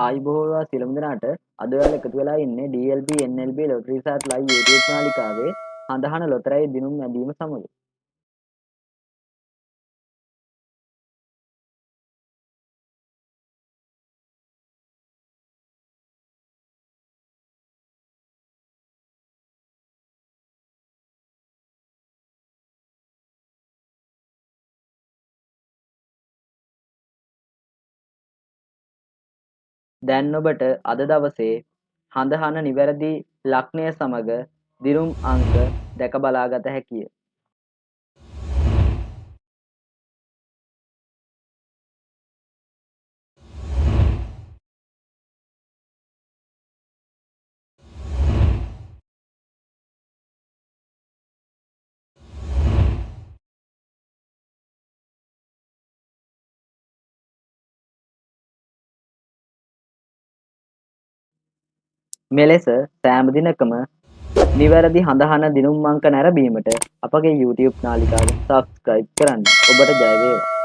ආයුබෝවන් සියලුම දෙනාට අද ඔයාලා එකතු වෙලා ඉන්නේ DLP NLP ලොටරි සාට් ලයිව් YouTube නාලිකාවේ හඳහන ලොතරැයි දිනුම් ඇදීම සමග. දැන් ඔබට අද දවසේ හඳහන නිවැරදි ලග්නය සමග දිනුම් අංක දැක බලාගත හැකිය. මෙලෙස සෑම දිනකම නිවැරදි හඳහන දිනුම් අංක නැරඹීමට අපගේ YouTube නාලිකාව සබ්ස්ක්‍රයිබ් කරන්න. ඔබට ජය වේවා.